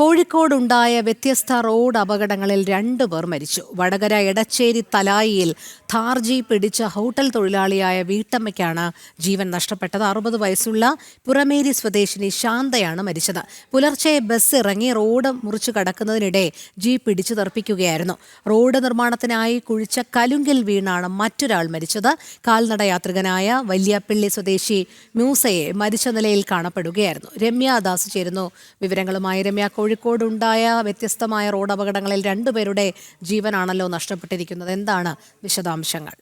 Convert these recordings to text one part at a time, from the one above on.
കോഴിക്കോടുണ്ടായ വ്യത്യസ്ത റോഡ് അപകടങ്ങളിൽ 2 പേർ മരിച്ചു. വടകര എടച്ചേരി തലായിയിൽ ഥാർ ജീപ്പ് ഇടിച്ച ഹോട്ടൽ തൊഴിലാളിയായ വീട്ടമ്മയ്ക്കാണ് ജീവൻ നഷ്ടപ്പെട്ടത്. 60 വയസ്സുള്ള പുറമേരി സ്വദേശിനി ശാന്തയാണ് മരിച്ചത്. പുലർച്ചെ ബസ് ഇറങ്ങി റോഡ് മുറിച്ചു കടക്കുന്നതിനിടെ ജീപ്പ് ഇടിച്ചു തെറിപ്പിക്കുകയായിരുന്നു. റോഡ് നിർമ്മാണത്തിനായി കുഴിച്ച കലുങ്കിൽ വീണാണ് മറ്റൊരാൾ മരിച്ചത്. കാൽനട യാത്രികനായ വല്യാപ്പള്ളി സ്വദേശി മ്യൂസയെ മരിച്ച നിലയിൽ കാണപ്പെടുകയായിരുന്നു. രമ്യ ദാസ് ചേരുന്നു വിവരങ്ങളുമായി. രമ്യ, കോഴിക്കോടുണ്ടായ വ്യത്യസ്തമായ റോഡ് അപകടങ്ങളിൽ 2 പേരുടെ ജീവനാണല്ലോ നഷ്ടപ്പെട്ടിരിക്കുന്നത്. എന്താണ് വിശദാംശങ്ങൾ?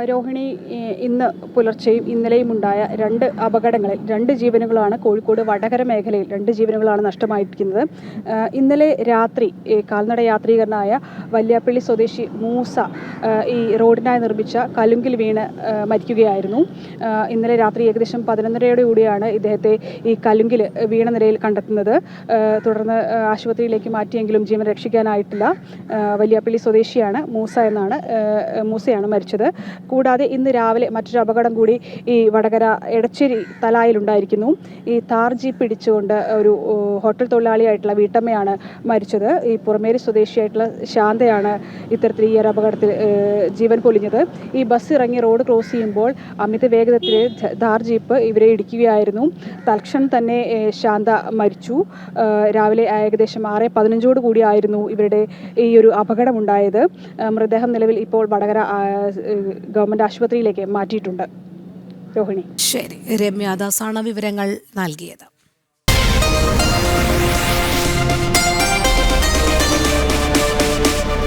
രോഹിണി, ഇന്ന് പുലർച്ചെയും ഇന്നലെയും ഉണ്ടായ 2 അപകടങ്ങളിൽ 2 ജീവനുകളാണ് കോഴിക്കോട് വടകര മേഖലയിൽ 2 ജീവനുകളാണ് നഷ്ടമായിരിക്കുന്നത്. ഇന്നലെ രാത്രി കാൽനട യാത്രികനായ വല്യാപ്പള്ളി സ്വദേശി മൂസ ഈ റോഡിനായി നിർമ്മിച്ച കലുങ്കിൽ വീണ് മരിക്കുകയായിരുന്നു. ഇന്നലെ രാത്രി ഏകദേശം 11:30 കൂടിയാണ് ഇദ്ദേഹത്തെ ഈ കലുങ്കിൽ വീണ നിലയിൽ കണ്ടെത്തുന്നത്. തുടർന്ന് ആശുപത്രിയിലേക്ക് മാറ്റിയെങ്കിലും ജീവൻ രക്ഷിക്കാനായിട്ടില്ല. വല്യാപ്പള്ളി സ്വദേശിയാണ് മൂസയാണ് മരിച്ചത്. കൂടാതെ ഇന്ന് രാവിലെ മറ്റൊരു അപകടം കൂടി ഈ വടകര എടച്ചേരി തലായിലുണ്ടായിരിക്കുന്നു. ഈ താർ ജീപ്പ് ഇടിച്ചുകൊണ്ട് ഒരു ഹോട്ടൽ തൊഴിലാളിയായിട്ടുള്ള വീട്ടമ്മയാണ് മരിച്ചത്. ഈ പുറമേരി സ്വദേശിയായിട്ടുള്ള ശാന്തയാണ് ഇത്തരത്തിൽ ഈ ഒരു അപകടത്തിൽ ജീവൻ പൊലിഞ്ഞത്. ഈ ബസ് ഇറങ്ങി റോഡ് ക്രോസ് ചെയ്യുമ്പോൾ അമിത വേഗതയിൽ താർ ജീപ്പ് ഇവരെ ഇടിക്കുകയായിരുന്നു. തൽക്ഷണം തന്നെ ശാന്ത മരിച്ചു. രാവിലെ ഏകദേശം 6:15 കൂടിയായിരുന്നു ഇവരുടെ ഈ ഒരു അപകടമുണ്ടായത്. മൃതദേഹം നിലവിൽ ഇപ്പോൾ വടകര ഗവൺമെൻറ് ആശുപത്രിയിലേക്ക് മാറ്റിയിട്ടുണ്ട്. രോഹിണി. ശരി, രമ്യാദാസാണ് വിവരങ്ങൾ നൽകിയത്.